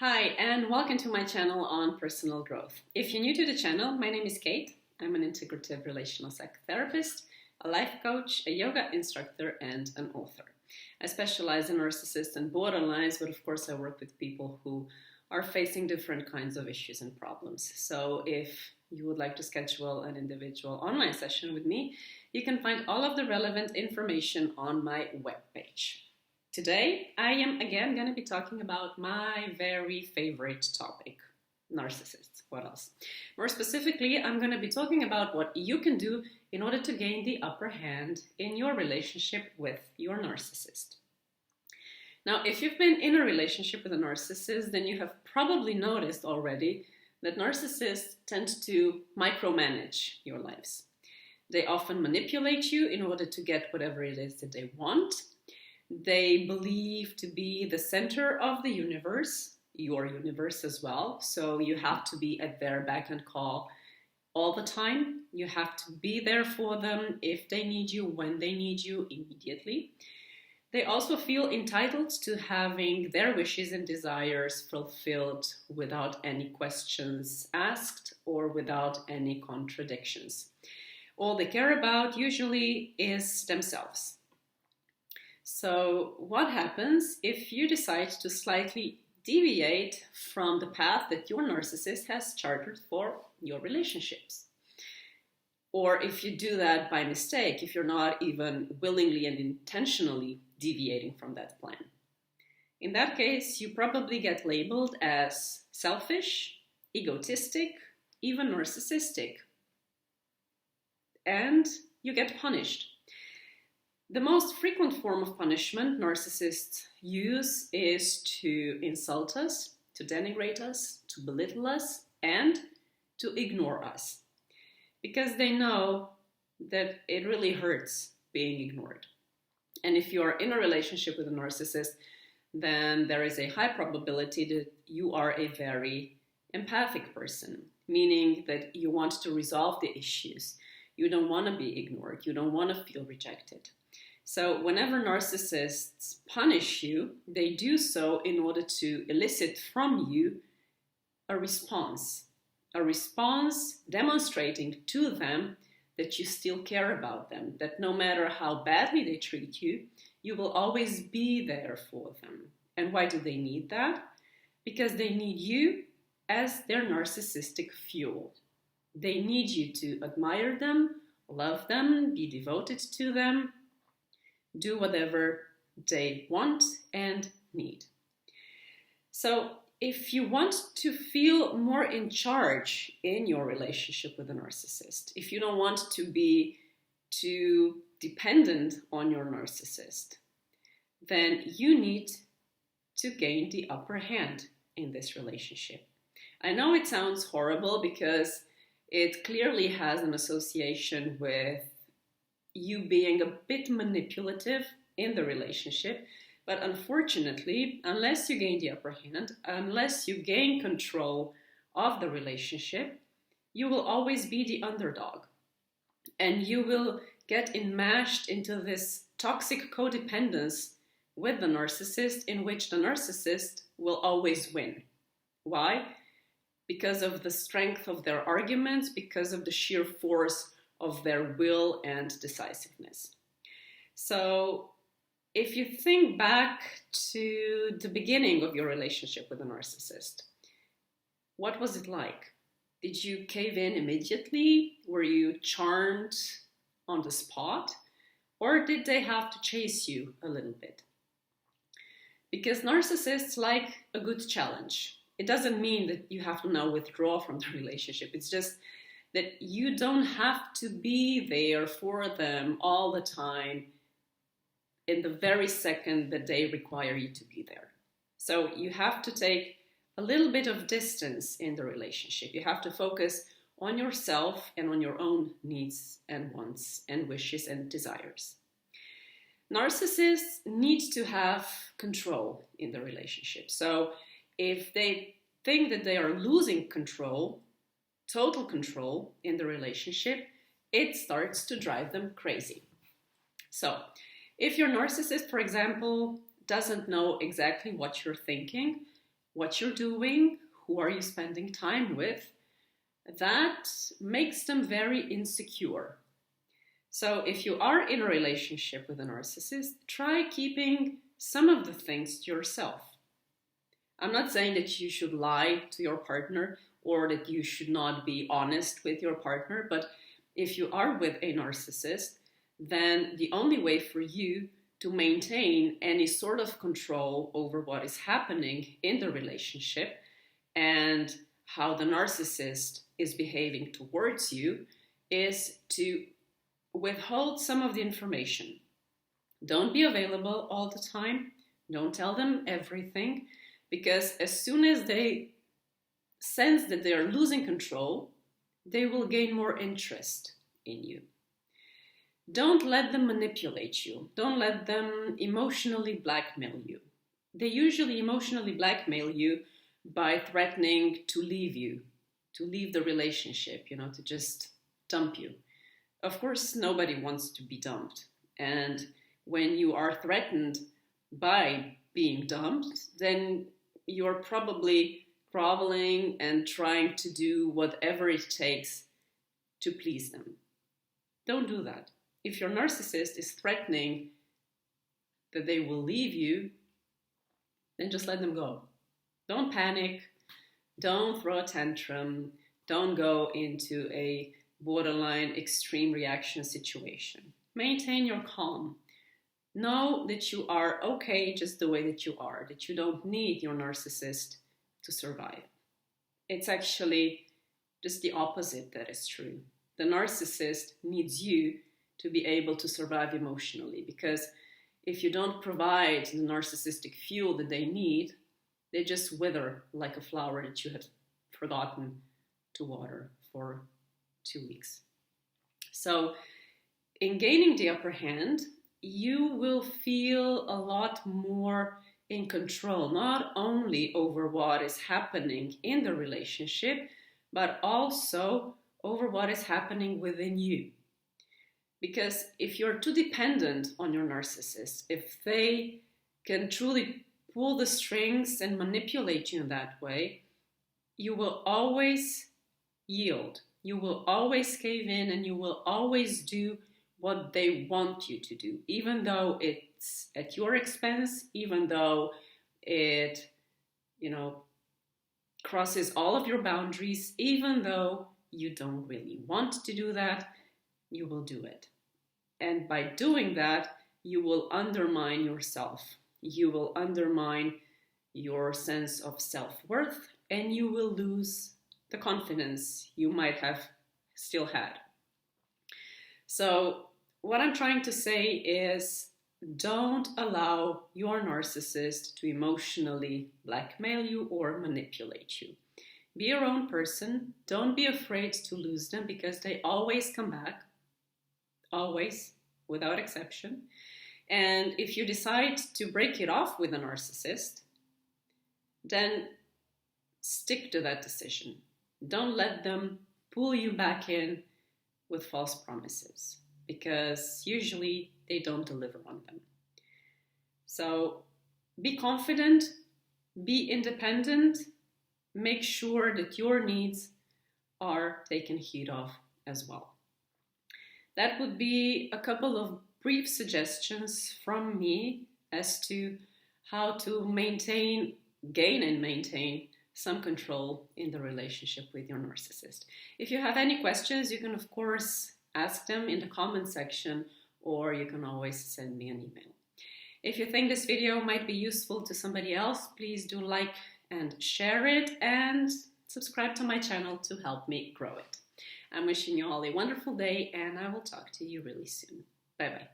Hi, and welcome to my channel on personal growth. If you're new to the channel, my name is Kate. I'm an integrative relational psychotherapist, a life coach, a yoga instructor, and an author. I specialize in narcissists and borderlines, but of course I work with people who are facing different kinds of issues and problems. So if you would like to schedule an individual online session with me, you can find all of the relevant information on my webpage. Today, I am again going to be talking about my very favorite topic, narcissists. What else? More specifically, I'm going to be talking about what you can do in order to gain the upper hand in your relationship with your narcissist. Now, if you've been in a relationship with a narcissist, then you have probably noticed already that narcissists tend to micromanage your lives. They often manipulate you in order to get whatever it is that they want. They believe to be the center of the universe, your universe as well. So you have to be at their beck and call all the time. You have to be there for them if they need you, when they need you, immediately. They also feel entitled to having their wishes and desires fulfilled without any questions asked or without any contradictions. All they care about usually is themselves. So what happens if you decide to slightly deviate from the path that your narcissist has chartered for your relationships? Or if you do that by mistake, if you're not even willingly and intentionally deviating from that plan. In that case, you probably get labeled as selfish, egotistic, even narcissistic. And you get punished. The most frequent form of punishment narcissists use is to insult us, to denigrate us, to belittle us, and to ignore us. Because they know that it really hurts being ignored. And if you are in a relationship with a narcissist, then there is a high probability that you are a very empathic person, meaning that you want to resolve the issues. You don't want to be ignored. You don't want to feel rejected. So whenever narcissists punish you, they do so in order to elicit from you a response demonstrating to them that you still care about them, that no matter how badly they treat you, you will always be there for them. And why do they need that? Because they need you as their narcissistic fuel. They need you to admire them, love them, be devoted to them, do whatever they want and need. So if you want to feel more in charge in your relationship with a narcissist, if you don't want to be too dependent on your narcissist, then you need to gain the upper hand in this relationship. I know it sounds horrible because it clearly has an association with you being a bit manipulative in the relationship, but unfortunately, unless you gain the upper hand, unless you gain control of the relationship, you will always be the underdog. And you will get enmeshed into this toxic codependence with the narcissist, in which the narcissist will always win. Why? Because of the strength of their arguments, because of the sheer force of their will and decisiveness. So if you think back to the beginning of your relationship with a narcissist, what was it like? Did you cave in immediately? Were you charmed on the spot? Or did they have to chase you a little bit? Because narcissists like a good challenge. It doesn't mean that you have to now withdraw from the relationship. It's just that you don't have to be there for them all the time in the very second that they require you to be there. So you have to take a little bit of distance in the relationship. You have to focus on yourself and on your own needs and wants and wishes and desires. Narcissists need to have control in the relationship. So if they think that they are losing control, total control in the relationship, it starts to drive them crazy. So if your narcissist, for example, doesn't know exactly what you're thinking, what you're doing, who are you spending time with, that makes them very insecure. So if you are in a relationship with a narcissist, try keeping some of the things to yourself. I'm not saying that you should lie to your partner or that you should not be honest with your partner, but if you are with a narcissist, then the only way for you to maintain any sort of control over what is happening in the relationship and how the narcissist is behaving towards you is to withhold some of the information. Don't be available all the time. Don't tell them everything, because as soon as they sense that they are losing control, they will gain more interest in you. Don't let them manipulate you. Don't let them emotionally blackmail you. They usually emotionally blackmail you by threatening to leave you, to leave the relationship, to just dump you. Of course, nobody wants to be dumped. And when you are threatened by being dumped, then you're probably groveling and trying to do whatever it takes to please them. Don't do that. If your narcissist is threatening that they will leave you, then just let them go. Don't panic. Don't throw a tantrum. Don't go into a borderline extreme reaction situation. Maintain your calm. Know that you are okay just the way that you are, that you don't need your narcissist to survive. It's actually just the opposite that is true. The narcissist needs you to be able to survive emotionally, because if you don't provide the narcissistic fuel that they need, they just wither like a flower that you had forgotten to water for 2 weeks. So in gaining the upper hand, you will feel a lot more in control, not only over what is happening in the relationship, but also over what is happening within you. Because if you're too dependent on your narcissist, if they can truly pull the strings and manipulate you in that way, you will always yield. You will always cave in, and you will always do what they want you to do, even though it's at your expense, even though it, crosses all of your boundaries, even though you don't really want to do that, you will do it. And by doing that, you will undermine yourself. You will undermine your sense of self-worth, and you will lose the confidence you might have still had. So what I'm trying to say is, don't allow your narcissist to emotionally blackmail you or manipulate you. Be your own person. Don't be afraid to lose them, because they always come back. Always, without exception. And if you decide to break it off with a narcissist, then stick to that decision. Don't let them pull you back in with false promises, because usually they don't deliver on them. So be confident, be independent, make sure that your needs are taken heed of as well. That would be a couple of brief suggestions from me as to how to gain and maintain some control in the relationship with your narcissist. If you have any questions, you can of course ask them in the comment section, or you can always send me an email. If you think this video might be useful to somebody else, please do like and share it, and subscribe to my channel to help me grow it. I'm wishing you all a wonderful day, and I will talk to you really soon. Bye-bye.